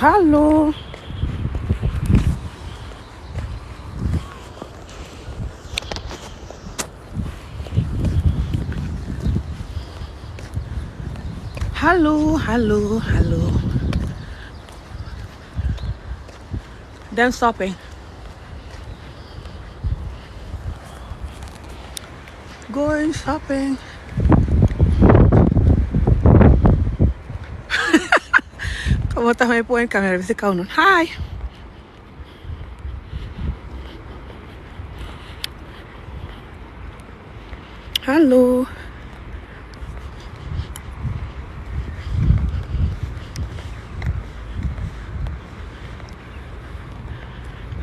Hello. Hello. Then stopping. Going shopping. Kamu tahu may point camera bisa kau nun. Hi. Hello.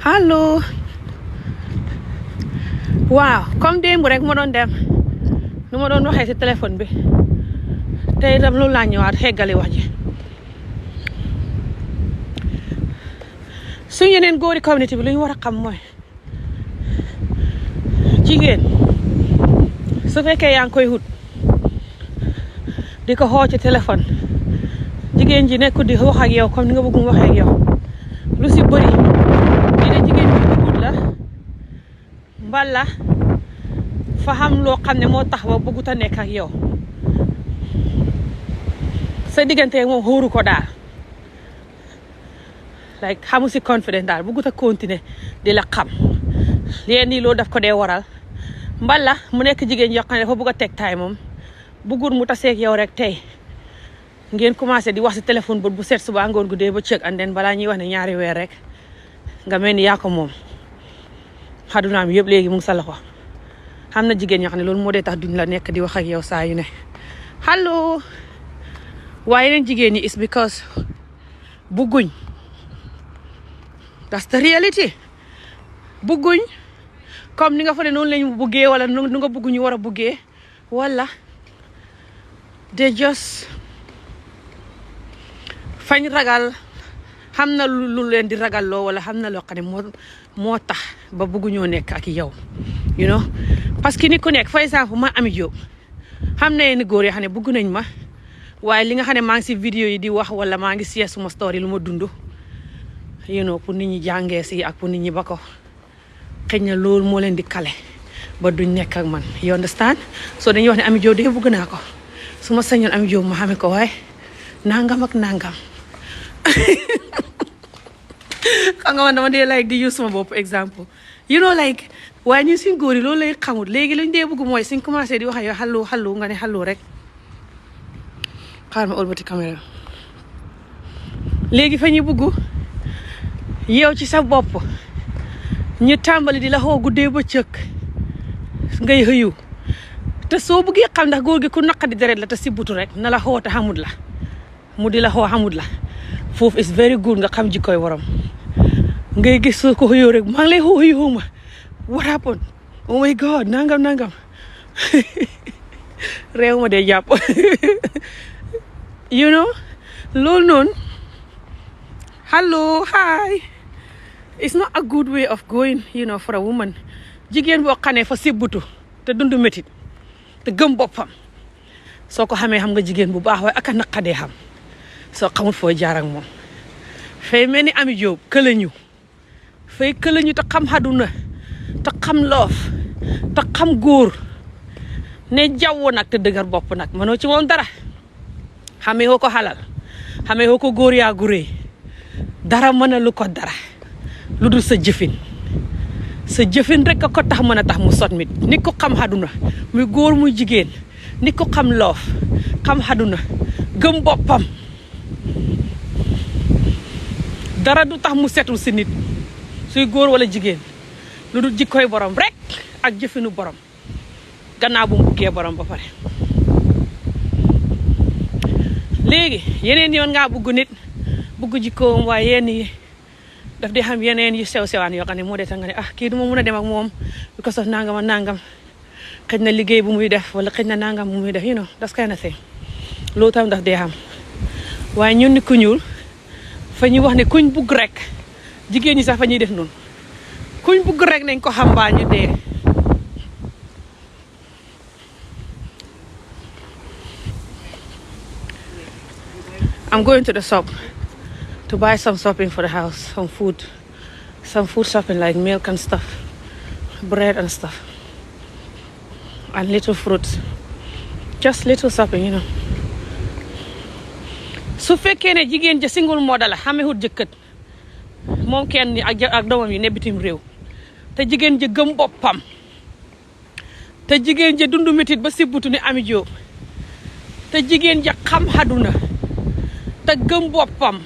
Hello. Wow, comme démb rek ma doon dem nu ma doon waxee ci téléphone bi tey itam loolu laa ñëwaat xeggali wax ji suñu yeneen góori community bi lu ñu war a xam mooy jigéen su fekkee yaa ngi koy wut di ko xoo ci téléphone jigéen ji nekkul di wax ak yow comme ni nga bëgg mu waxee ak yow lu si bëri di ne jigéen bi bëggut la mbala fa xam loo xam ne moo tax ba bëggut a nekk ak yow sa diggante moom xóoru ko daal like xamu si confident daal bëggut a continuer di la xam leen nii loolu daf ko dee waral mbala mu nekk jigéen yoo xam ne dafa bëgg a teg taay moom bëggut mu taseeg yow rek tey ngeen commencé di wax si téléphone bu set suba ngoon guddee ba cëg anden balaa ñuy wax ne ñaari weer rek nga mel ni yaa ko moom xadunaam yëpp léegi mu ngi sa loxo xam na jigéen ñoo xam ne loolu moo dee tax duñ la nekk di wax ak yow saa yu ne allo waaye yeneen jigéen ñi is because bugguñ that's the reality bugguñ comme ni nga fa ne noonu lañu buggee wala nu nga bugg ñu war a buggee wala they just fañ ragal xam na lu leen di ragal loo wala xam na loo xam ne moo tax ba bugguñoo nekk ak yow you know parce que nit ku nekk par exemple ma Ami Jóob xam na ni góor yoo xam ne bugg nañ ma waaye li nga xam ne maa ngi si vidéo yi di wax wala maa ngi si suma story lu ma dund you know pour nit ñi jàngee si ak pour nit ñi ba ko xëy na loolu moo leen di kale ba duñ nekk ak man you understand so dañuy wax ne Ami Jóob de bugg naa ko su ma sañoon Ami Jóob ma xame ko waaye nangam ak nangam xam nga man dama dee like di use sama bopp exemple you know like waaye ñun suñ góor yi loolu lay xamul léegi luñ dee bëgg mooy suñ commencé di wax yow xallu nga ne xallu rek xaar ma ëlbati caméra léegi fa ñu bëgg yow ci sa bopp ñu tàmbali di la xoo guddee ba cëkk ngay xëyu te soo bëggee xam ndax góor gi ku naqadi deret la te si butu rek na la xoo te xamut la mu di la xoo xamut la foofu is very good nga xam jikkoy waram ngay gis soo ko xëyoo rek maa ngi lay xoo ma what happened oh my god nangam réew ma dee jàpp you know loolu noonu hello hi it's not a good way of going you know for a woman jigéen boo xamee fa sibbutu te dund métit te gëm boppam soo ko xamee xam nga jigéen bu baax waaye aka naqadee xam soo xamul foo jaar ak moom fay mel ni Ami Jóob këlañu fay këlañu te xam xaduna te xam loof te xam góor ne jaww nag te dëgër bopp nag mënoo ci moom dara xamee ko xalal xamee ko góor yaa guree dara mën a lu ko dara lu dul sa jëfin rek a ko tax mën a tax mu sot mit nit ko xam xaduna muy góor muy jigéen nit ko xam loof xam xaduna gëm boppam dara du tax mu setul si nit suy góor wala jigéen lu dul jikkoy borom rek ak jëfinu borom gannaaw bu mu buggee borom ba pare léegi yeneen yoon ngaa bugg nit bugg jikkoom waaye yenn yi daf di xam yeneen yu sew-sewaan yoo xam ne moo dee tax nga ne kii du ma mun a dem ak moom because of nangam ak nangam xëj na liggéey bu muy def wala xëj na nangam bu muy def you know das kind of thing loolu tam daf dee xam waaye ñun ni ku ñuul fa ñuy wax ne kuñ bugg rek jigéen ñi sax fa ñuy def noonu kuñ bugg rek nañ ko xam baa ñu dee I'm going to the shop to buy some shopping for the house, some food shopping like milk and stuff, bread and stuff, and little fruits. Just little shopping. su fekkee ne jigéen ja single mother la xamewut jëkkët moom kenn ak doomam yi ne bitim réew te jigéen ja gëm boppam te jigéen ja dundu métit ba sibbutu ni Ami Jóob te jigéen ja xam àdduna te gëm boppam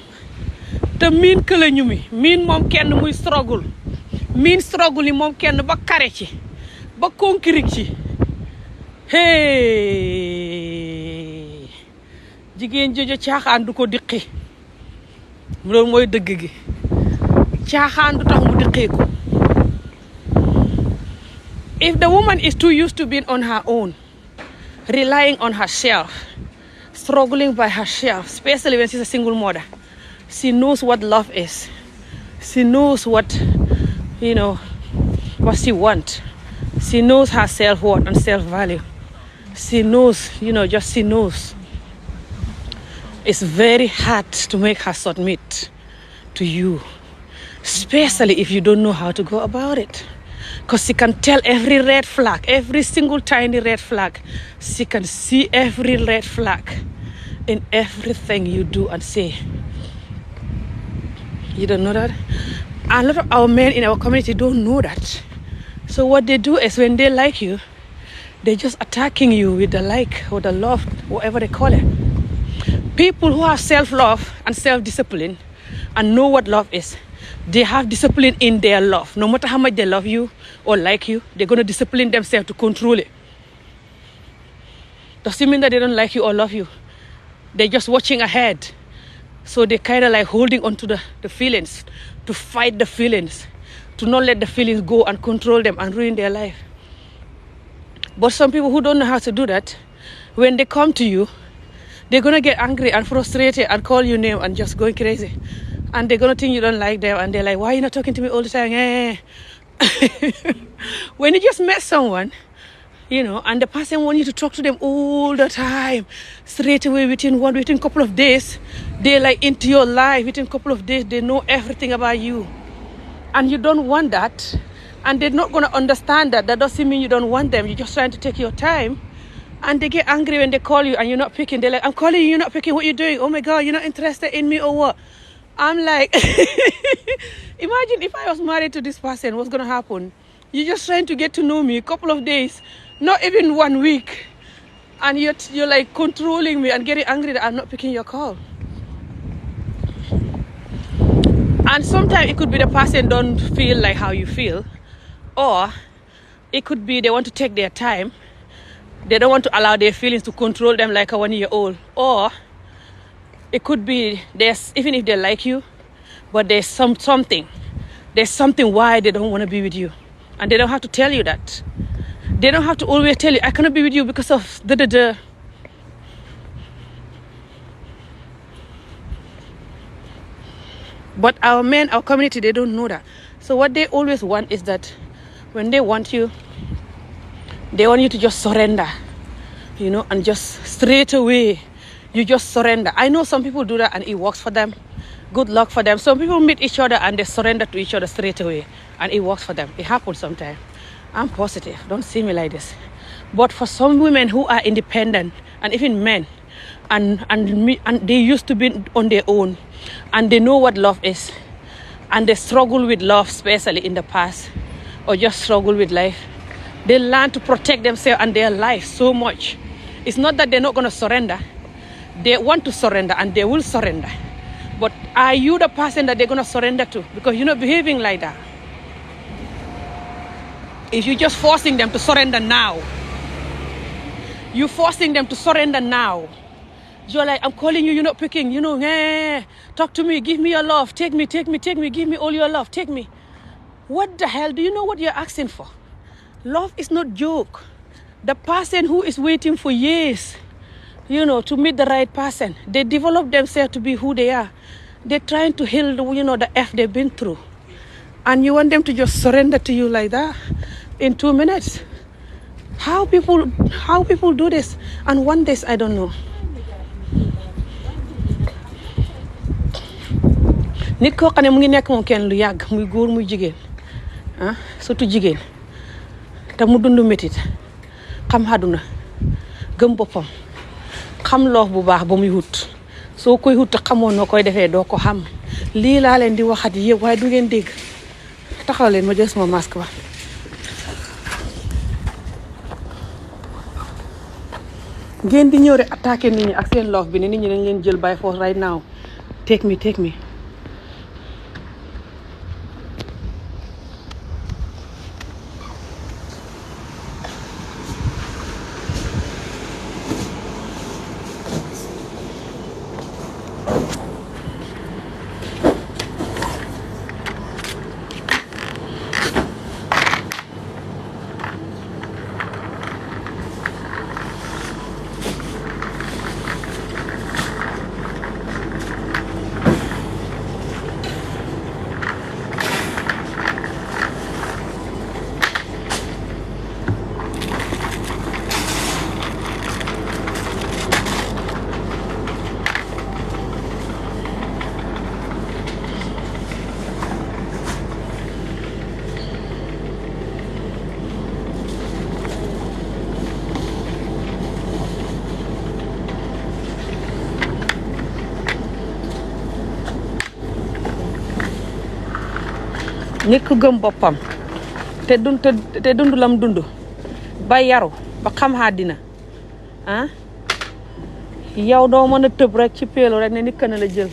te miin këlañu miin moom kenn muy struggle miin struggle yi moom kenn ba kare ci ba conquérir ci jigéen jojo caaxaan du ko diqi loolu mooy dëgg gi caaxaan du tax mu diqee ko. If the woman is too used to being on her own, relying on herself, struggling by herself, especially when she's a single mother, she knows what love is. She knows what she wants. She knows her self-worth and self-value. She knows, she knows. It's very hard to make her submit to you, especially if you don't know how to go about it. Because she can tell every red flag, every single tiny red flag. She can see every red flag in everything you do and say. You don't know that? A lot of our men in our community don't know that. So what they do is when they like you, they're just attacking you with the like or the love, whatever they call it. People who have self-love and self-discipline and know what love is, they have discipline in their love. No matter how much they love you or like you, they're going to discipline themselves to control it. Doesn't mean that they don't like you or love you. They're just watching ahead. So they're kind of like holding on to the feelings, to fight the feelings, to not let the feelings go and control them and ruin their life. But some people who don't know how to do that, when they come to you, they're going to get angry and frustrated and call you name and just going crazy. And they're going to think you don't like them. And they're like, why are you not talking to me all the time? When you just met someone, and the person wants you to talk to them all the time, straight away within a couple of days, they're like into your life. Within a couple of days, they know everything about you. And you don't want that. And they're not going to understand that. That doesn't mean you don't want them. You're just trying to take your time. And they get angry when they call you and you're not picking. They're like, I'm calling you, you're not picking. What you doing? Oh my God, you're not interested in me or what? I'm like, imagine if I was married to this person, what's going to happen? You're just trying to get to know me a couple of days, not even 1 week. And you're like controlling me and getting angry that I'm not picking your call. And sometimes it could be the person don't feel like how you feel. Or it could be they want to take their time. They don't want to allow their feelings to control them like a 1-year-old. Or it could be even if they like you, but there's something. There's something why they don't want to be with you. And they don't have to tell you that. They don't have to always tell you, I cannot be with you because of da-da-da. But our men, our community, they don't know that. So what they always want is that when they want you, they want you to just surrender, and just straight away, you just surrender. I know some people do that and it works for them. Good luck for them. Some people meet each other and they surrender to each other straight away and it works for them. It happens sometimes. I'm positive. Don't see me like this. But for some women who are independent and even men, and they used to be on their own and they know what love is and they struggle with love, especially in the past, or just struggle with life, they learn to protect themselves and their life so much. It's not that they're not going to surrender. They want to surrender and they will surrender. But are you the person that they're going to surrender to? Because you're not behaving like that. If you're just forcing them to surrender now, you're forcing them to surrender now. You're like, I'm calling you, you're not picking, talk to me, give me your love, take me, give me all your love, take me. What the hell? Do you know what you're asking for? Love is not joke. The person who is waiting for years, to meet the right person, they develop themselves to be who they are. They're trying to heal, the F they've been through. And you want them to just surrender to you like that in 2 minutes. How people do this and want this, I don't know. nit koo xam ne mu ngi nekk moom kenn lu yàgg muy góor muy jigéen surtout jigéen te mu dund métit xam àdduna gëm boppam xam loof bu baax ba muy wut soo koy wut te xamoon noo koy defee doo ko xam lii laa leen di waxat yëpp waaye du ngeen dégg taxaw leen ma jël sama masque ba ngeen di ñëw rek attaqué nit ñi ak seen loof bi ne nit ñi dañ leen jël by force right now take me nit ku gëm boppam te dund lam dund ba yaru ba xam àddina yow doo mën a tëb rek ci peelu rek ne nit ka na la jël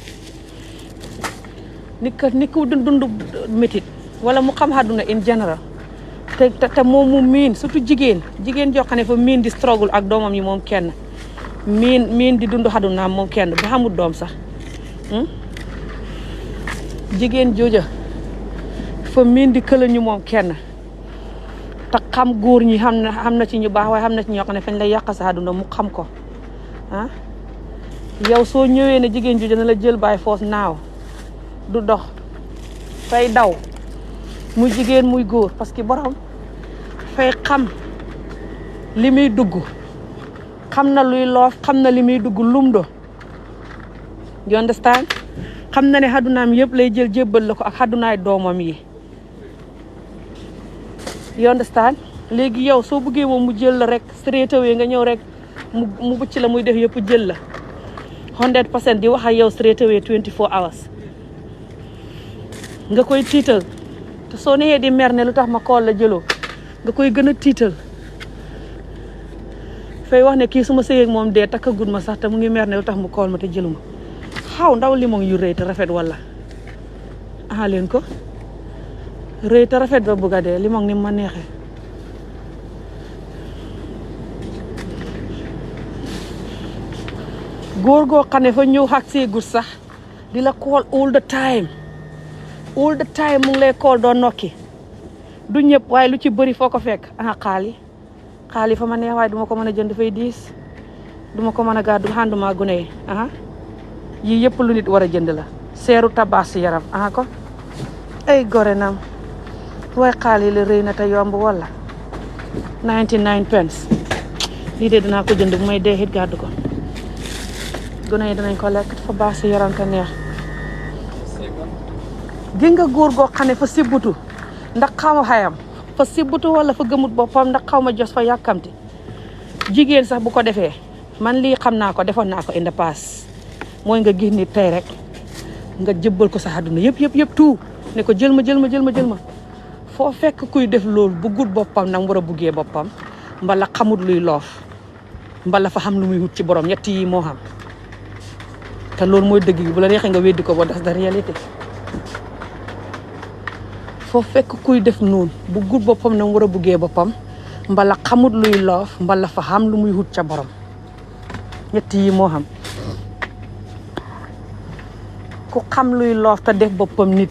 nit ku dund métit wala mu xam àdduna in general te moom mu miin surtout jigéen joo xam ne fa miin di struggle ak doomam yi moom kenn miin di dund àddunaam moom kenn ba xamul doom sax jigéen jooja fa miin di këla ñu moom kenn te xam góor ñi xam na ci ñu baax waaye xam na ci ñoo xam ne fañ lay yàq sa àdduna mu xam ko yow soo ñëwee ne jigéen ju dina la jël by force naaw du dox fay daw muy jigéen muy góor parce que borom fay xam li muy dugg xam na luy loof xam na li muy dugg lum do you understand xam na ne àddunaam yëpp lay jël jébbal la ko ak àddunaay doomam yi you understand léegi yow soo bëggee moom mu jël la rek straight away nga ñëw rek mu bëcc la muy def yëpp jël la 100% di wax ak yow straight away 24 hours nga koy tiital te soo nee di mer ne lu tax ma kool la jëloo nga koy gën a tiital fay wax ne kii su ma sëyeeg moom dee takkagul ma sax te mu ngi mer ne lu tax mu kool ma te jëlu ma xaw ndaw limon yu rëy te rafet wala leen ko rëy te rafet ba bugga dee limon ni ma neexee góor goo xam ne fa ñëw xak seegul sax di la call all the time mu ngi lay call doo nokki du ñëpp waaye lu ci bëri foo ko fekk xaali fa ma neex waaye duma ko mën a jënd dafay diis duma ko mën a gàddu xànduma gune yi yii yëpp lu nit war a jënd la seeru tabaas si yaram ko ay gore nam waaye xaali la rëy na te yomb wala 99 pence lii de dinaa ko jënd bu may dee it gàddu ko gune yi dinañ ko lekk fa baax si yaram te neex gi nga góor goo xam ne fa sibbutu ndax xaw xayam fa sibbutu wala fa gëmut boppam ndax xaw ma jos fa yàkkamti jigéen sax bu ko defee man lii xam naa ko defoon naa ko in the past mooy nga gis nit tey rek nga jëbbal ko sa àdduna yëpp tout ne ko jël ma foo fekk kuy def loolu bëggul boppam nag war a buggee boppam mbala xamut luy loof mbala fa xam lu muy wut ci borom ñett yi moo xam te loolu mooy dëgg gi bu la neexee nga weddi ko ba das da réalité foo fekk kuy def noonu bëggul boppam nag war a buggee boppam mbala xamut luy loof mbala fa xam lu muy wut ca borom ñett yi moo xam ku xam luy loof te def boppam nit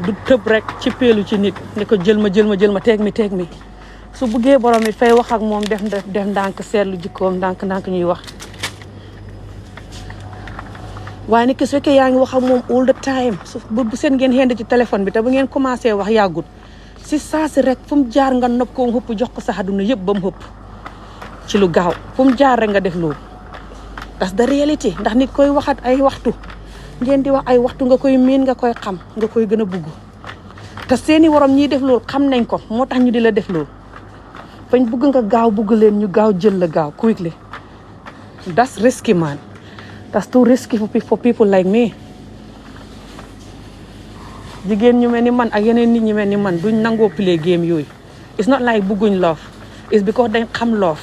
du tëb rek ci peelu ci nit ne ko jël ma teeg mi su buggee borom it fay wax ak moom def ndànk seetlu jikkoom ndànk ñuy wax waaye nit ki su fekkee yaa ngi wax ak moom all the time bu seen ngeen xend ci téléphone bi te bu ngeen commencé wax yàggut si saa si rek fu mu jaar nga nopp ko mu xëpp jox ko sa àdduna yëpp ba mu xëpp ci lu gaaw fu mu jaar rek nga def loolu that's the reality ndax nit koy waxat ay waxtu ngeen di wax ay waxtu nga koy miin nga koy xam nga koy gën a bugg te seeni warom ñiy def loolu xam nañ ko moo tax ñu di la def loolu fañ bugg nga gaaw bugg leen ñu gaaw jël la gaaw quickly. That's risky, man. That's too risky for people like me. Jigéen ñu mel ni man ak yeneen nit ñi mel ni man duñ nangoo play game yooyu. It's not like bugguñ love. It's because dañ xam love.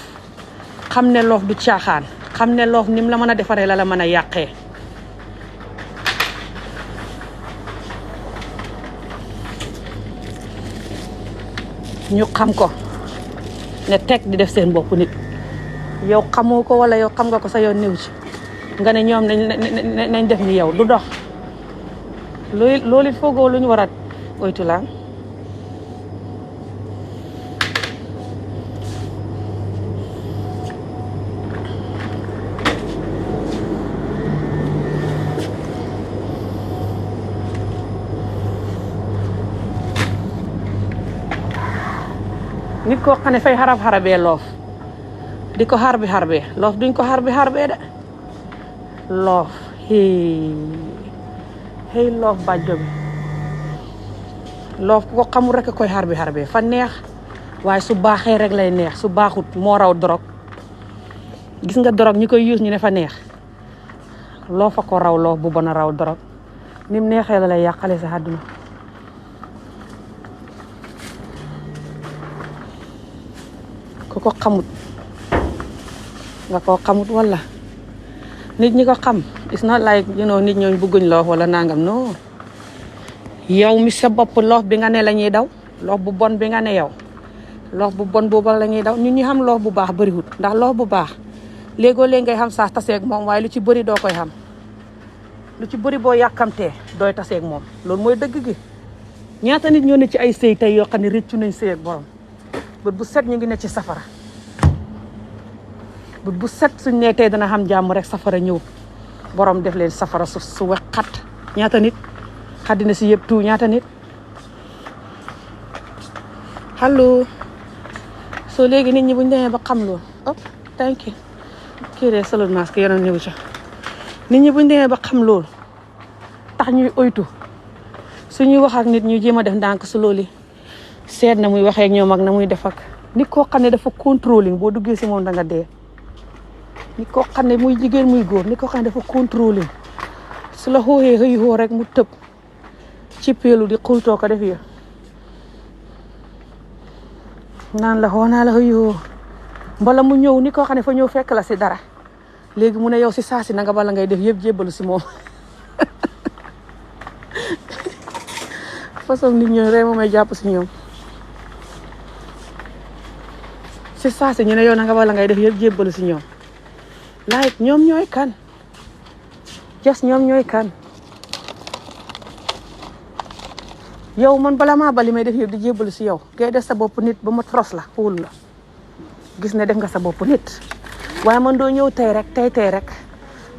Xam ne love du caaxaan. Xam ne love nim la mën a defaree la mën a yàqee. ñu xam ko ne teg di def seen bopp nit. yow xamoo ko wala yow xam nga ko sa yoon néew ci nga ne ñoom nañ def ni yow du dox loolu it foogoo lu ñu war a oytu la nit koo xam ne fay xarab-xarabee loof di ko xarbi loof duñ ko xarbee de loof hey loof bàjjo bi loof ku ko xamul rek koy xarbee fa neex waaye su baaxee rek lay neex su baaxut moo raw dorog gis nga dorog ñi koy use ñu ne fa neex loof a ko raw loof bu bon a raw dorog nim neexee la lay yàqale sa àdduna ku ko xamut nga koo xamut wala nit ñi ko xam it's not like nit ñooñ bëgguñ loof wala nangam non yow mi sa bopp loof bi nga ne la ñuy daw loof bu bon bi nga ne yow loof bu bon boobu la ñuy daw ñun ñu xam loof bu baax bëriwut ndax loof bu baax léegoo-léeg ngay xam saa taseeg moom waaye lu ci bëri doo koy xam lu ci bëri boo yàkkamtee dooy taseeg moom loolu mooy dëgg gi ñaata nit ñoo ne ci ay sëy tey yoo xam ne réccu nañ sëy ak borom bët bu set ñu ngi ne ci safara bu set suñ ne tey dana xam jàmm rek safara ñëw borom def leen safara su wex xat ñaata nit xaddina si yëpp tout ñaata nit allo soo léegi nit ñi buñ demee ba xam loolu thank you kii de salon masque yonoon ñëw ca nit ñi buñ demee ba xam loolu tax ñuy oytu suñuy wax ak nit ñu jéem a def ndànk su loolu seet na muy waxee ak ñoom ak na muy def ak nit koo xam ne dafa contrôling boo duggee si moom da nga dee nit koo xam ne muy jigéen muy góor nit koo xam ne dafa contrôler su la xooxee xëy xoo rek mu tëb ci peelu di xultoo ko def yo naan la xoo naa la xëy xoo mbala mu ñëw nit koo xam ne fa ñëw fekk la si dara léegi mu ne yow si saasi na nga bala ngay def yëpp jébbalu si moom façon nit ñooy ree moomay jàpp si ñoom si saasi ñu ne yow na nga bala ngay def yëpp jébbalu si ñoom like ñoom ñooy kan ñoom ñooy kan yow man bala maa bali may def yëpp di jébbalu si yow ngay def sa bopp nit ba ma tros la xuul la gis ne def nga sa bopp nit waaye man doo ñëw tey rek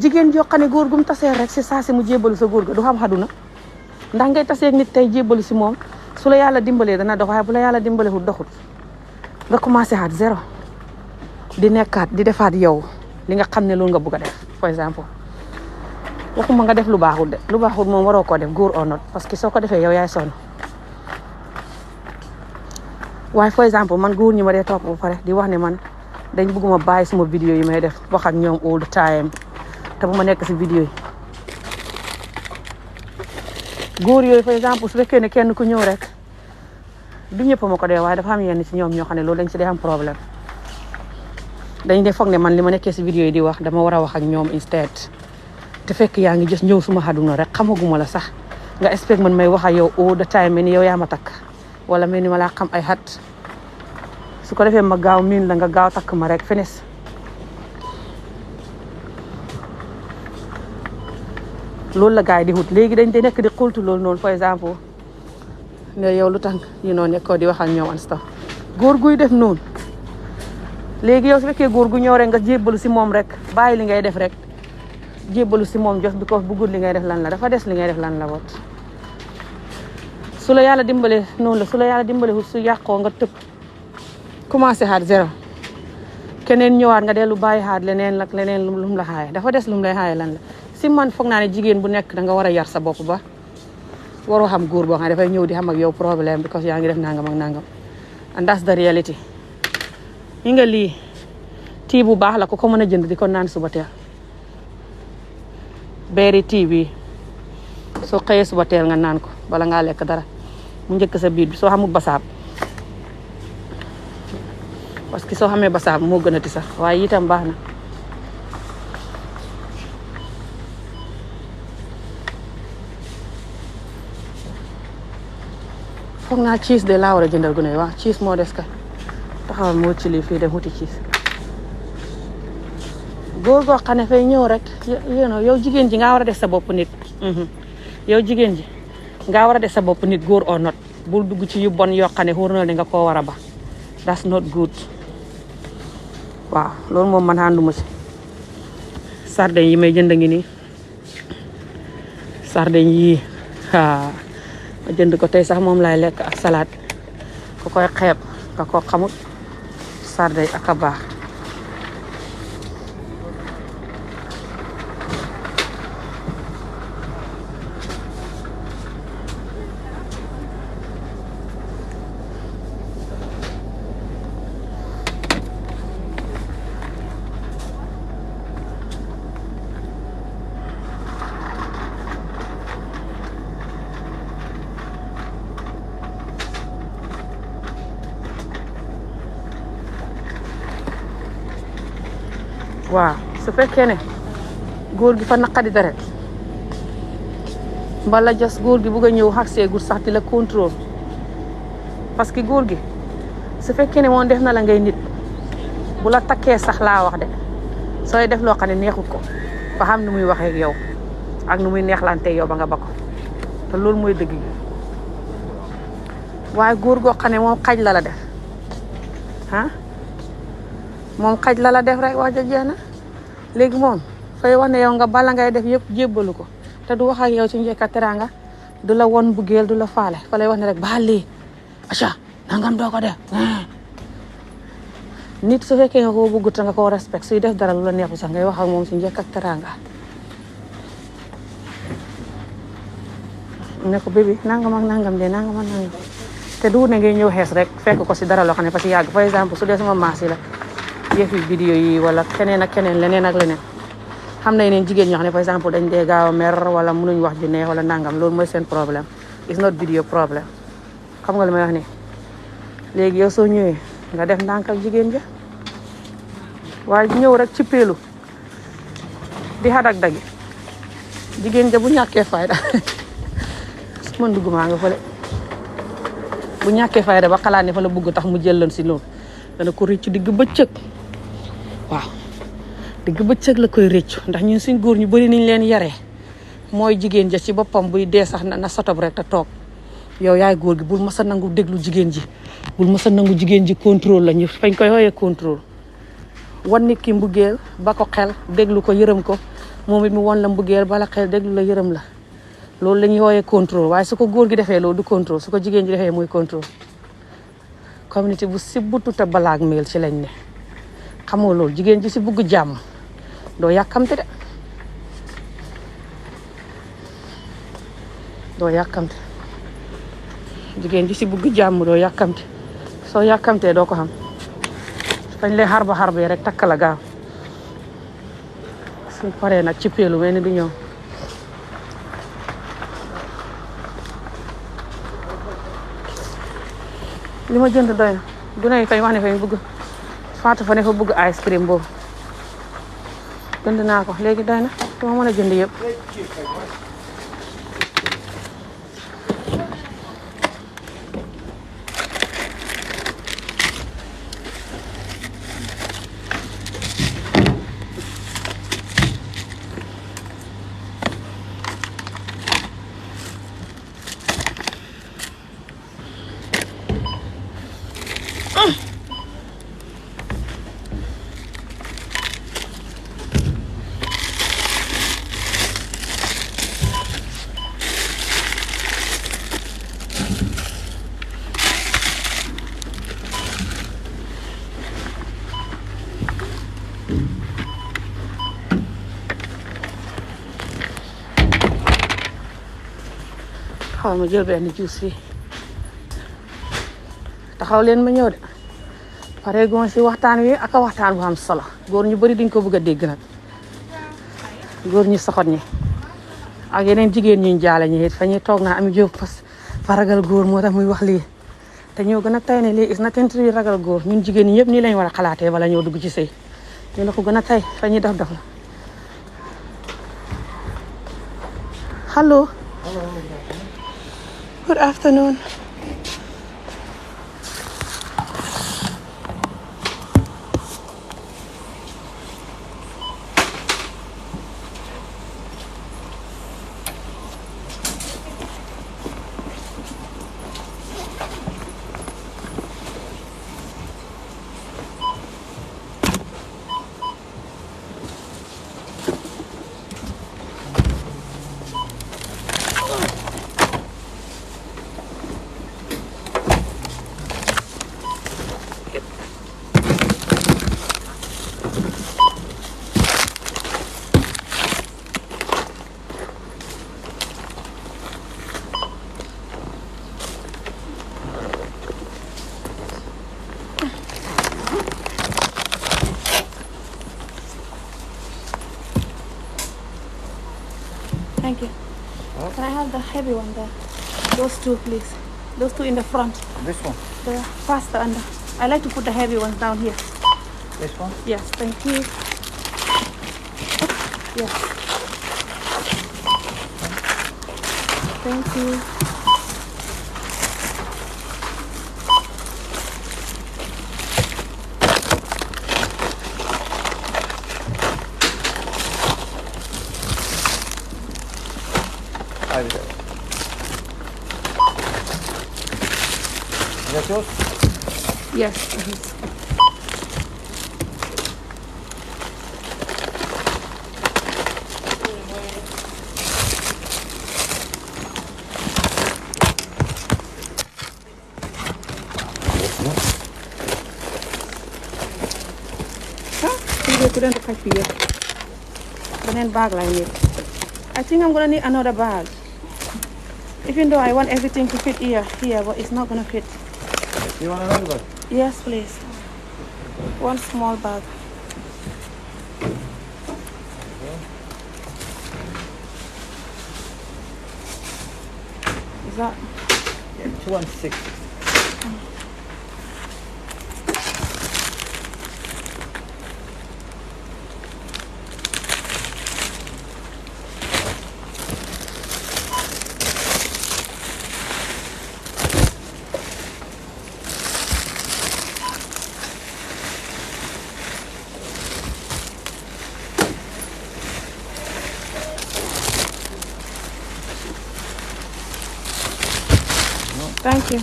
jigéen joo xam ne góor gum tasee rek si saa si mu jébbalu sa góor ga du xam xaduna ndax ngay tasee nit tey jébbalu si moom su la yàlla dimbalee dana dox waaye bu la yàlla dimbalewul doxul nga commencé xaat zéro di nekkaat di defaat yow li nga xam ne loolu nga bëgg a def par exemple waxuma nga def lu baaxul de lu baaxul moom waroo koo def góor or not parce que soo ko defee yow yaay sonn waaye par exemple man góor ñi ma dee topp ba pare di wax ne man dañ bëgguma bàyyi suma vidéo yi may def wax ak ñoom all the time te bu ma nekk si vidéo yi góor yooyu par exemple su fekkee ne kenn ku ñëw rek du ñëpp ma ko dee waaye dafa am yenn ci ñoom ñoo xam ne loolu dañ ci dee am problème dañ dee foog ne man li ma nekkee si vidéo yi di wax dama war a wax ak ñoom instead te fekk yaa ngi just ñëw suma xaduna rek xamaguma la sax nga expect man may wax ak yow all the time mel ni yow yaa ma takk wala mel ni ma laa xam ay xat su ko defee ma gaaw miin la nga gaaw takk ma rek fenes loolu la gars yi di wut léegi dañ de nekk di xultu loolu noonu par exemple ne yow lu tax nekkoo di wax ak ñoom and stuff góor guy def noonu léegi yow su fekkee góor gu ñëw rek nga jébbalu si moom rek bàyyi li ngay def rek jébbalu si moom just because bëggul li ngay def lan la dafa des li ngay def lan la wot su la yàlla dimbale noonu la su la yàlla dimbale wut su yàqoo nga tëb commencé xaat zéro keneen ñëwaat nga dellu bàyyi xaat leneen lu mu la xaaye dafa des lu mu lay xaaye lan la si man foog naa ne jigéen bu nekk da nga war a yar sa bopp ba waroo xam góor boo xam ne dafay ñëw di xam ak yow problème because yaa ngi def nangam ak nangam and that's the reality. yi nga lii tii bu baax la ko mën a jënd di ko naan suba teel beeri tii bi soo xëyee suba teel nga naan ko bala ngaa lekk dara mu njëkk sa biir bi soo xamul basaab parce que soo xamee basaab moo gën a ti sax waaye itam baax na. foog naa cheese de laa war a jëndal gune yi waaw cheese moo des ka taxawal moo ci lii fii dem wuti cheese. góor goo xam ne fay ñëw rek yow jigéen ji ngaa war a def sa bopp nit. yow jigéen ji ngaa war a def sa bopp nit góor or not bul dugg ci yu bon yoo xam ne wóor na nga koo war a ba that's not good. waaw loolu moom man ànduma ci. sarden yi may jënd ngi nii sarden yii ma jënd ko tey sax moom laay lekk ak salade ku koy xeeb nga ko xamut sarden ak a baax. waaw su fekkee ne góor gi fa naqadi deret mbala jos góor gi bugg a ñëw xag seegul sax di la contrôle parce que góor gi su fekkee ne moom def na la ngay nit bu la takkee sax laa wax de sooy def loo xam ne neexut ko fa xam nu muy waxee ak yow ak nu muy neexlante yow ba nga ba ko te loolu mooy dëgg gi waaye góor goo xam ne moom xaj la def moom xaj la def rek wax ja jeex na léegi moom fay wax ne yow nga bala ngay def yëpp jébbalu ko te du wax ak yow ci njëkk a teraanga du la won buggeel du la faale fa lay wax ne rek baal lii aca nangam doo ko def nit su fekkee nga koo bëgg te nga koo respect suy def dara lu la neexu sax ngay wax ak moom ci njëkk ak teraanga ne ko bébi nangam ak nangam de nangam ak nangam te du ne ngay ñëw xees rek fekk ko si dara loo xam ne parce que yàgg par exemple su dee sama maas yi la yëfi vidéo yi wala keneen ak keneen leneen ak leneen xam na yeneen jigéen ñoo xam ne par exemple dañ dee gaaw a mer wala mënuñ wax ju neex wala nangam loolu mooy seen problème it's not video problème xam nga li may wax ni léegi yow soo ñëwee nga def ndànk ak jigéen ja waaye ñëw rek ci peelu di xadak dagi jigéen ja bu ñàkkee fayda man dugg maa nga fële bu ñàkkee fayda ba xalaat ne fa la bugg tax mu jël leen si loolu dana ko rëccu digg bëccëg waaw digg bëccëg la koy rëccu ndax ñun suñ góor ñu bari niñ leen yaree mooy jigéen ja ci boppam buy dee sax na sotob rek te toog yow yaay góor gi bul mës a nangu déglu jigéen ji bul mës a nangu jigéen ji contrôle la ñu fañ koy wooyee contrôle wan nit ki mbugeel ba ko xel déglu ko yërëm ko moom it mu won la mbugeel bala xel déglu la yërëm la loolu la ñuy wooyee contrôle waaye su ko góor gi defee loolu du contrôle su ko jigéen ji defee muy contrôle communauté bu si buttu te balaag meel ci lañ ne xamoo loolu jigéen ji si bugg jàmm doo yàkkamte de doo yàkkamte jigéen ji si bugg jàmm doo yàkkamte soo yàkkamtee doo ko xam fañ lay xarba yi rek takk la gaaw suñ paree nag ci peelu mel ni du ñëw li ma jënd doy na du ne fañ wax ne fañ bëgg faatu fa ne fa bëgg ice cream boobu jënd naa ko léegi doy na dama mën a jënd yëpp xaw ma jël benn juice fii taxaw leen ma ñëw de pare gon si waxtaan wi ak waxtaan bu am solo góor ñu bari duñ ko bëgg a dégg nag góor ñu soxot ñi ak yeneen jigéen ñuñ jaale ñi it fa ñuy toog naa Ami Jóob fa ragal góor moo tax muy wax lii te ñoo gën a tay ne lii is na tentri ragal góor ñun jigéen ñi ñëpp nii lañ war a xalaatee wala ñoo dugg ci sëy ñu la ko gën a tay fa ñuy dof la hello good afternoon Thank you. Oh. Can I have the heavy one there? Those two, please. Those two in the front. This one? The faster under. I like to put the heavy ones down here. This one? Yes, thank you. Yes. Thank you. Is that yours? Yes, it is. Couldn't catch you yet. Then bag like it. I think I'm gonna need another bag. Even though I want everything to fit here, but it's not gonna fit. You want another bag? Yes, please. One small bag. Is that? Yeah, 216. Thank you.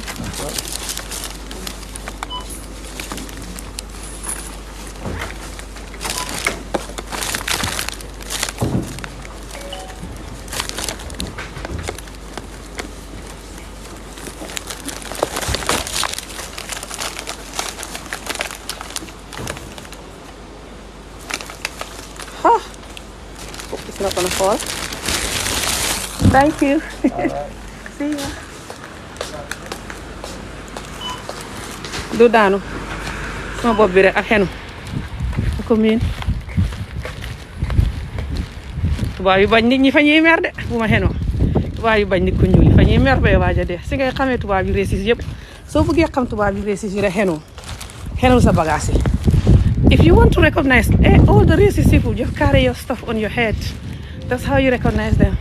Oh, hope it's not gonna fall. Thank you. Right. See ya. Du daanu sama bopp bi rek ak xenu ko miin tubaab yu bañ nit ñi fa ñuy mer de bu ma xenoo tubaab yu bañ nit ko ñuul fa ñuy mer bay waaja de si ngay xamee tubaab yu réussir yëpp soo bëggee xam tubaab yu réussir rek xenoo sa bagage yi. If you want to recognize all the racist people, just carry your stuff on your head. That's how you recognize them.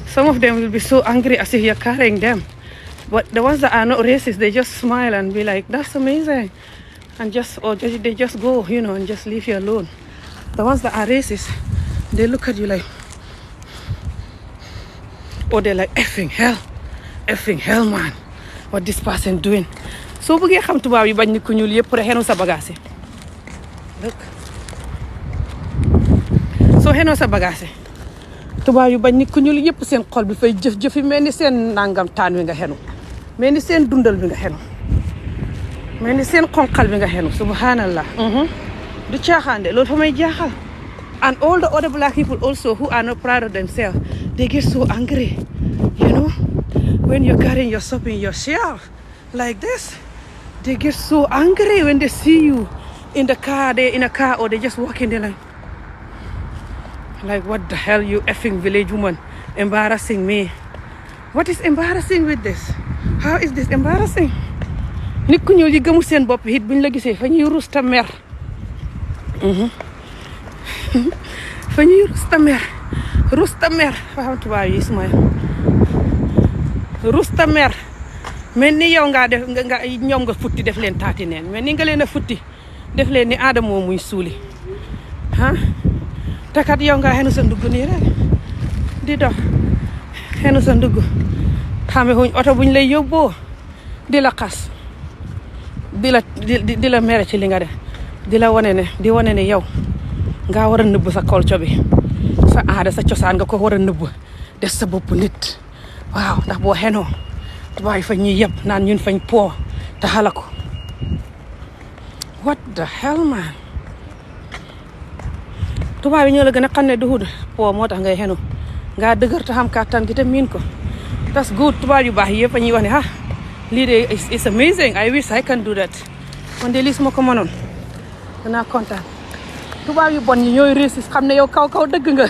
Some of them will be so angry as if you're carrying them. But the ones that are not racist, they just smile and be like, that's amazing. And they just go, and just leave you alone. The ones that are racist, they look at you like, or they're like, effing hell, man. What this person doing? So bëggee xam tubaab yi bañ nit ku ñuul yëpp pour xenu sa bagage. Look. So xenoo sa bagage. Tubaab yu bañ nit ku ñuul yëpp seen xol bi fay jëf-jëfi mel ni seen nangam taan wi nga xenu. mel ni seen dundal bi nga xenu mel ni seen xonqal bi nga xenu subhanallah du caaxaan de loolu fa may jaaxal. And all the other black people also who are not proud of themselves, they get so angry, when you're carrying your stuff in your shelf like this, they get so angry when they see you in the car. They're in a car or they just walking there like what the hell, you effing village woman, embarrassing me. What is embarrassing with this? How is this embarrassing? Nit ku ñuul yi gëmul seen bopp it buñ la gisee fa ñuy rusta mer. Fa ñuy rusta mer fa xam tubaab yi sumay rusta mer mel ni yow ngaa def nga ñoom nga futti def leen taati neen mais ni nga leen a futti def leen ni aadama moo muy suuli te kat yow ngaa xenu sa ndugg nii rek di dox xenu sa ndugg xame xuñ oto buñ lay yóbboo di la xas di la mere ci li nga def di wane ne yow nga war a nëbb sa culture bi sa aada sa cosaan nga ko war a nëbb def sa bopp nit waaw ndax boo xenoo tubaab yi fa ñuy yeb naan ñun fañ po te xala ko what the hell man. tubaab yi ñoo la gën a xam ne duhud po moo tax ngay xenu nga dëgër te xam kàttan gi te miin ko that's good. tubaab yu baax yëpp a ñuy wax ne lii de is amazing, I wish I can do that. man de lii su ma ko mënoon danaa kontaan. tubaab yu bon yi ñooy réussir xam ne yow kaw dëgg nga.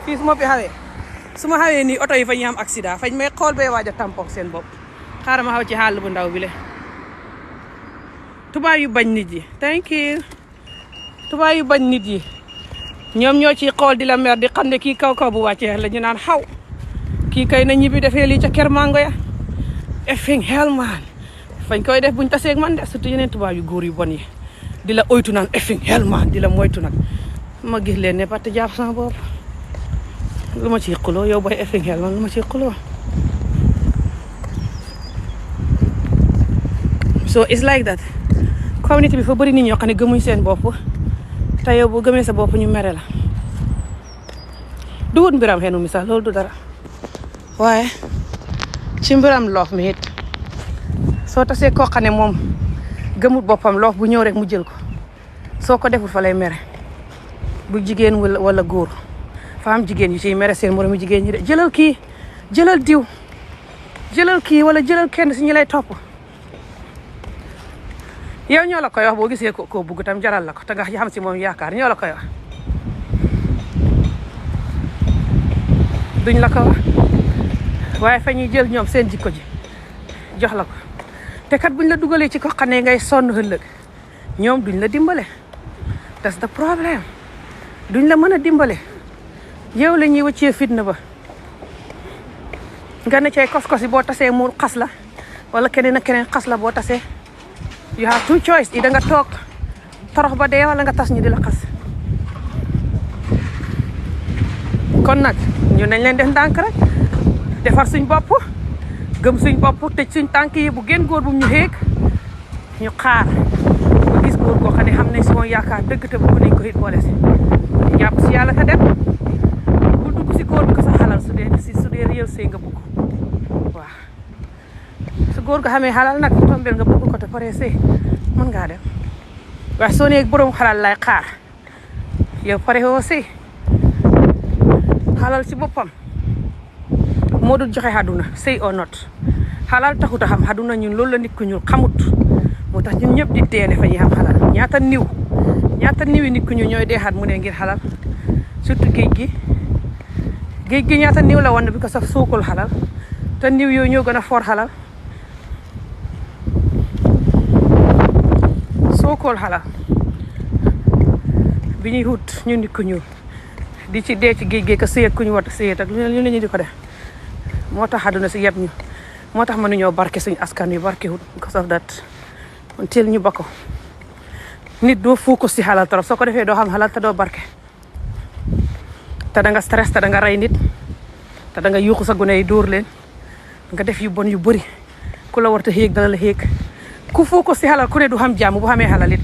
fii su ma fi xawee nii oto yi fa ñu am accident fañ may xool bay waaj a tampon seen bopp xaaral ma xaw ci xàll bu ndaw bi le. tubaab yu bañ nit yi thank you. tubaab yu bañ nit yi ñoom ñoo ciy xool di la mer di xam ne kii kaw bu wàccee la ñu naan xaw kii kay na ñibbi defee lii ca kër mango ya effing hell man fañ koy def buñ taseeg man de surtout yeneen tubaab yu góor yu bon yi di la oytu naan effing hell man di la moytu nag ma gis leen ne parce que jàpp sama bopp lu ma ciy xuloo yow boy effing hell man lu ma ciy xuloo. so it's like that community bi fa bëri nit ñoo xam ne gëmuñ seen bopp te yow boo gëmee sa bopp ñu mere la. du wut mbiram xenu mi sax loolu du dara waaye ci mbiram loof mi it soo tasee koo xam ne moom gëmut boppam loof bu ñëw rek mu jël ko soo ko deful fa lay mere bu jigéen wala góor fa am jigéen yu ciy mere seen moromu jigéen ñi de jëlal kii jëlal diw jëlal kii wala jëlal kenn si ñi lay topp yow ñoo la koy wax boo gisee ko bugg tam jaral la ko te nga xam si moom yaakaar ñoo la koy wax duñ la ko wax waaye fa ñuy jël ñoom seen jikko ji jox la ko te kat buñ la dugalee ci ko xam ne ngay sonn ëllëg ñoom duñ la dimbale that's the problem duñ la mën a dimbale yow la ñuy wëccee fitna ba nga ne cay kos-kos yi boo tasee mu xas la wala keneen ak keneen xas la boo tasee you have two choice yi da nga toog torox ba dee wala nga tas ñu di la xas kon nag ñu nañ leen def ndànk rek defar suñ bopp gëm suñ bopp tëj suñ tànk yi bu gën góor bu ñu xéeg ñu xaar ba gis góor goo xam ne xam nañ si moom yaakaar dëgg te bu nañ ko it boole si jàpp si yàlla te dem bu dugg si góor bi ko sa xalal su dee réew sëy nga bugg waaw su góor ga xamee xalal nag tombel nga bugg ko te pare sëy mën ngaa dem waaye soo nee borom xalal lay xaar yow pare woo sëy xalal ci boppam moo dul joxe àdduna sëy or not xalal taxut a xam àdduna ñun loolu la nit ku ñuul xamut moo tax ñun ñëpp di deene fa ñuy xam xalal ñaata niw yi nit ku ñuul ñooy dee xat mu ne ngir xalal surtout géej gi ñaata niw la woon bi ko saf suukul xalal te niw yooyu ñoo gën a foor xalal suukul xalal bi ñuy wut ñu nit ku ñuul di ci dee ci géej gi ka sëyat ku ñu war a sëyat ak lu ne ñu di ko def moo tax àdduna si yeb ñu moo tax mënuñoo barke suñu askan wi barke wut because of that until ñu bako nit doo focus si xalal trop soo ko defee doo xam xalal te doo barke te da nga stress te da nga rey nit te da nga yuuxu sa gune yi dóor leen nga def yu bon yu bëri ku la war ta xéeg dana la xéeg ku focus si xalal ku ne du xam jàmm bu xamee xalal it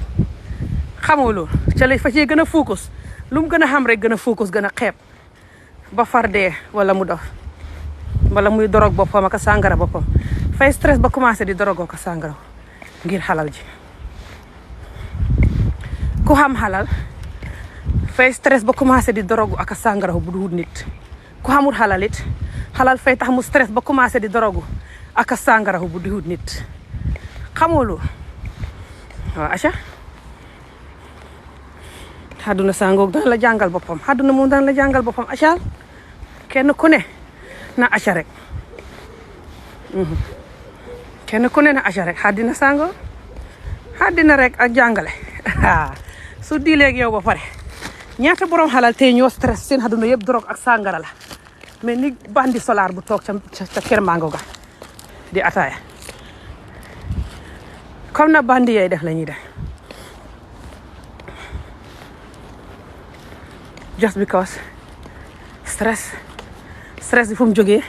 xamoo loolu ca lay fa cee gën a focus lu mu gën a xam rek gën a focus gën a xeeb ba far dee wala mu dof wala muy dorog boppam ak sàngara boppam fay stress ba commencé di dorogoo ko sàngara ngir xalal ji ku xam xalal fay stress ba commencé di dorogu ak sàngara bu duhut nit ku xamul xalal it xalal fay tax mu stress ba commencé di dorogu ak a sàngarahu bu di wut nit xamoo loolu waaw aca àdduna sangoog dana la jàngal boppam àdduna moom dana la jàngal boppam acal kenn ku ne na aca rek kenn ku ne na aca rek àddina sangoog àddina rek ak jàngale su diileeg yow ba pare ñaata borom xalal tey ñoo stress seen àdduna yëpp drogue ak sàngara la mais ni bandi solar bu toog ca kër mango ga di ataaya comme na bandi yee def la ñuy def just because stress bi fu mu jógee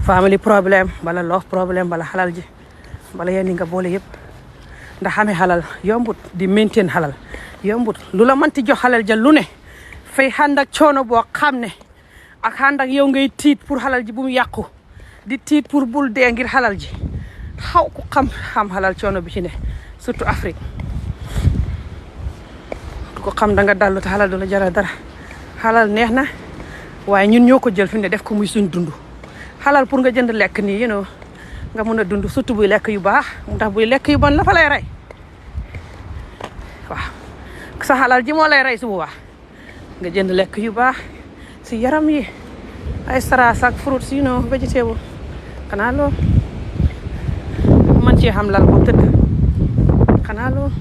family problème bala love problème bala xalal ji bala yéen nga boole yëpp ndax xamee xalal yombut di maintain xalal yombut lu la mënti jox xalal ja lu ne fay xànd ak coono boo xam ne ak xànd ak yow ngay tiit pour xalal ji bu mu yàqu di tiit pour bul dee ngir xalal ji xaw ku xam xalal coono bi ci ne surtout Afrique ko xam da nga dallu te xalal du la jaral dara xalal neex na waaye ñun ñoo ko jël fi ne def ko muy suñ dund xalal pour nga jënd lekk nii nga mun a dund surtout buy lekk yu baax ndax buy lekk yu bon la fa lay rey waaw sa xalal ji moo lay rey su boobaa nga jënd lekk yu baax si yaram yi ay stras ak fruits vegetable xanaa loolu man cee xam lal bu tëdd xanaa loolu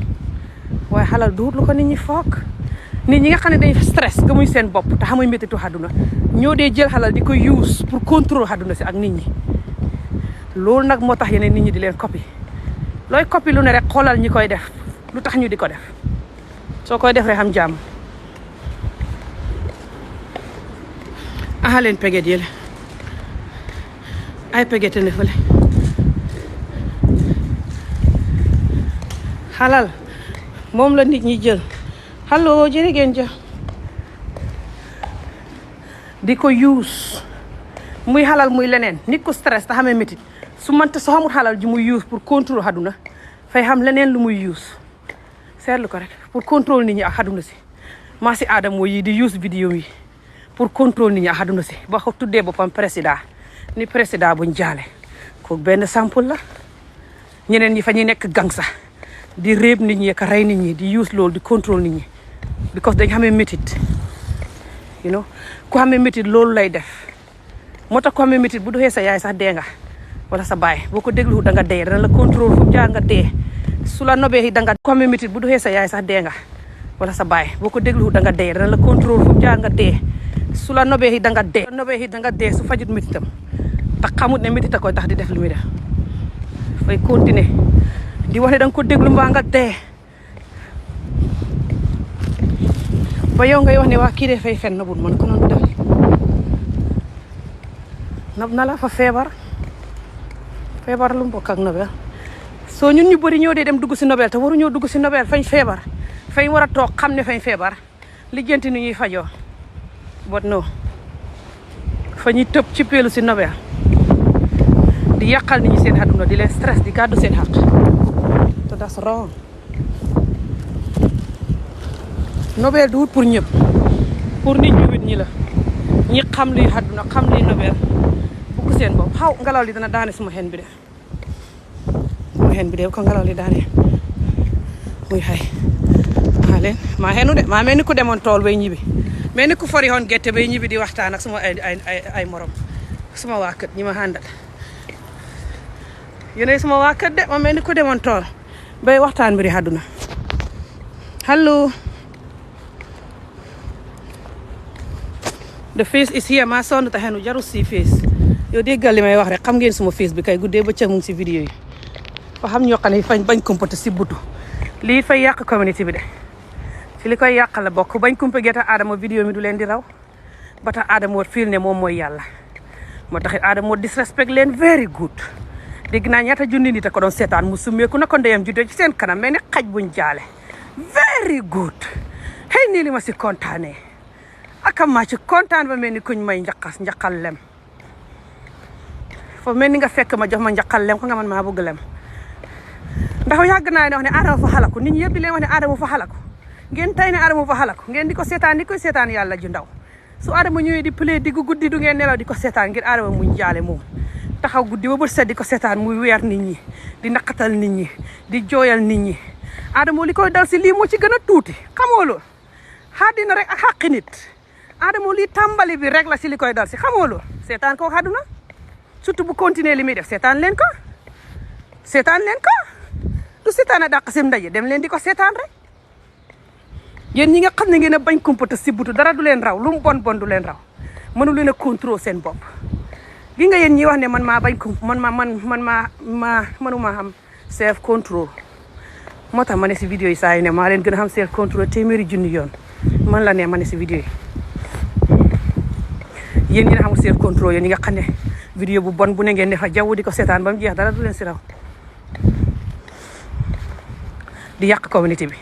waaye xalal duut lu ko nit ñi foog nit ñi nga xam ne dañ stress ga muy seen bopp te xamuy méttitu àdduna ñoo dee jël xalal di ko use pour contrôle àdduna si ak nit ñi loolu nag moo tax yeneen nit ñi di leen copy looy copy lu ne rek xoolal ñi koy def lu tax ñu di ko def soo koy def rek xam jàmm aha leen peget yële ay pegete ne fële xalal moom la nit ñi jël allo jërë ngeen jëf di ko use muy xalal muy leneen nit ku stress te xamee métit su mënta soo xamul xalal ji muy use pour contrôle àdduna fay xam leneen lu muy use seetlu ko rek pour contrôle nit ñi ak àdduna si maa si aadama yi di use vidéo yi pour contrôle nit ñi ak àdduna si ba ko tuddee boppam président ni président buñ jaale ko benn sample la ñeneen ñi fa ñuy nekk gang sax di réeb nit ñi ak rey nit ñi di use loolu di contrôle nit ñi because dañ xamee métit ku xamee métit loolu lay def moo tax ku xamee métit bu doxee sa yaay sax dee nga wala sa baay boo ko déglu da nga dee dana la contrôle fu jaar nga dee su la nobee da nga ku xamee métit bu doxee sa yaay sax dee nga wala sa baay boo ko déglu da nga dee dana la contrôle fu jaar nga dee su la nobee da nga dee su fajut métitam te xamut ne métit a koy tax di def li muy def fay continuer di wax ne da nga ko déglu mbaa nga dee ba yow ngay wax ne waa kii de fay fen na bul man ko noonu def nab na la fa feebar lu mu bokk ak nobel soo ñun ñu bëri ñoo dee dem dugg si nobel te waruñoo dugg si nobel fañ feebar fañ war a toog xam ne fañ feebar lijjanti ni ñuy fajoo bot no fa ñuy tëb ci peelu si nobel di yàqal nit ñi seen àdduna di leen stress di gàddu seen xaq te that's wrong nobel du wut pour ñëpp pour nit ñu wit ñi la ñi xam luy àdduna xam luy nobel bugg seen bopp xaw ngelaw li dana daane suma xen bi de ko ngelaw li daane muy xay maa xenu de maa mel ni ku demoon tool bay ñibbi mel ni ku fori woon gerte bay ñibbi di waxtaan ak suma ay morom suma waa kër ñi ma àndal yéen suma waa kër de ma mel ni ku demoon tool bay waxtaan mbiri àdduna allo the face is here maa sonn taxenu jarul si face yow déggal li may wax rek xam ngeen suma face bi kay guddee ba cëg mu ngi si vidéo yi fa xam ñoo xam ne fañ bañ kumpate si butu lii fay yàq community bi de ci li koy yàq la bokk bañ kumpa geta aadama vidéo mi du leen di raw ba tax aadama woot fiil ne moom mooy yàlla moo taxit aadama woot disrespect leen very good dégg naa ñaata junni nit a ko doon seetaan mu summeeku na ko ndeyam juddoo ci seen kanam mel ni xaj buñ jaale very good xëy nii li ma si kontaanee akam maa ci kontaan ba mel ni kuñ may njaqal lem foofu mel ni nga fekk ma jox ma njaqal lem ko nga man maa bëgg lem ndax yàgg naa ne wax ne aadama fa xalaku nit ñi yëpp di leen wax ne aadama fa xalaku ngeen tay ne aadama fa xalaku ngeen di ko seetaan yàlla ju ndaw su Adama ñëwee di play diggu guddi du ngeen nelaw di ko seetaan ngir Adama muñ jaale moom taxaw guddi ba bët set di ko seetaan muy weer nit ñi di naqatal nit ñi di jooyal nit ñi Adama li koy dal si lii moo ci gën a tuuti xamoo loolu xaddina rek ak xàqi nit Adama lii tàmbali bi rek la si li koy dal si xamoo loolu seetaan ko xadduna surtout bu continuer li muy def seetaan leen ko du seetaan a dàq sim ndaje dem leen di ko seetaan rek yéen ñi nga xam ne ngeen a bañ kumpata si butu dara du leen raw lu mu bon du leen raw mënu leen a contrôle seen bopp gi nga yéen ñi wax ne man maa bañ kump manuma xam self control moo tax ma ne si vidéo yi saa yu ne maa leen gën a xam self control téeméeri junni yoon man la ne ma ne si vidéo yi yéen ñi nga xamul self control yéen ñi nga xam ne vidéo bu bon bu ne ngeen defa jaww di ko seetaan ba mu jeex dara du leen si raw di yàq communauté bi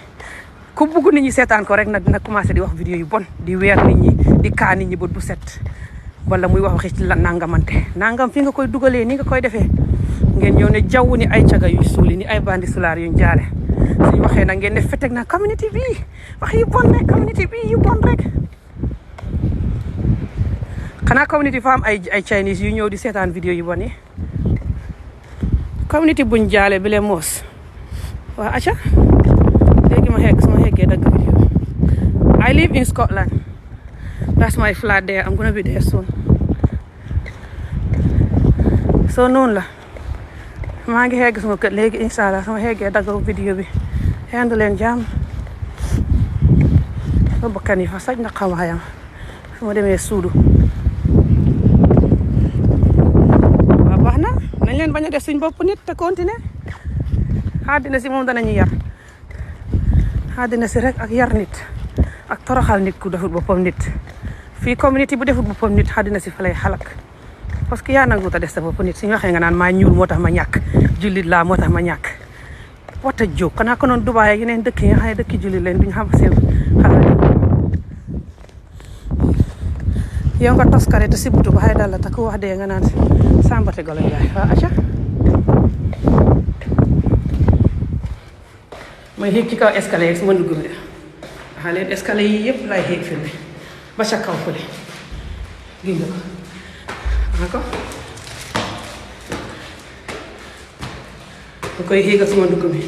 ku bugg nit ñi seetaan ko rek nag dina commencé di wax vidéo yu bon di weer nit ñi di kaa nit ñi bët bu set wala muy wax waxi ci la nangamante nangam fi nga koy dugalee ni nga koy defee ngeen ñëw ne jaww ni ay caga yu suuli ni ay bandi sulaar yuñ jaale suñu waxee nag ngeen ne feteg na communauté bi wax yu bon rek communauté bi yu bon rek xanaa communauté fa am ay Chinese yu ñëw di seetaan vidéo yu bon yi communauté buñ jaale bi le moos waa acca léegi ma xeggee dagg vidéo I live in Scotland that's my flat there I'm gonna be there soon so noonu la maa ngi xegg sama kër léegi inshallah sama xeggee dagg vidéo bi xendu leen jàmm sama bakkan yi fa saj na xawaayam su ma demee suudu waaw baax na nañ leen bañ a def suñ bopp nit te continuer àddina si moom danañu yar àddina si rek ak yar nit ak toroxal nit ku defut boppam nit fii communauté bu defut boppam nit àddina si fa lay xalak parce que yaa nangu ta def sa bopp nit suñu waxee nga naan maa ñuul moo tax ma ñàkk jullit laa moo tax ma ñàkk wata jóg xanaa ko noon Dubaay ak yeneen dëkk yi nga xam ne dëkki jullit leen duñ xam seen xalaat yow nga toskare te si butu ba xay dal la te ku wax dee nga naan sambate golo yaay waa acca may xéeg ci kaw escalier su ma dugg mi waxa leen escalier yi yëpp lay xéeg filmé ba ca kaw fële gis nga ko da koy xéega suma dugg mi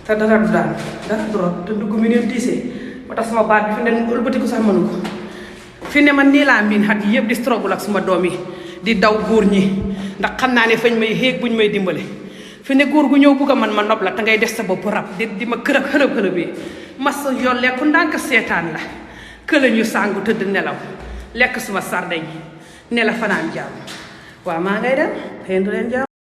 te dara du daan dara du rot te dugg mi neen diisee moo tax suma baat bi fi ne ëlbatiku sax mënu ko fi ne man nii laa miin xat yi yëpp di struggle ak suma doom yi di daw góor ñi ndax xam naa ne fañ may xéeg buñ may dimbale fi ne góor gu ñëw bugg a man ma nopp la te ngay des sa bopp rab di ma kërëb xërëb yi mas yoon lekku ndànk seetaan la këla ñu sàngu tëdd nelaw lekk suma sardeñ ne la fanaan jàmm waaw maa ngay dem xëy du leen jàmm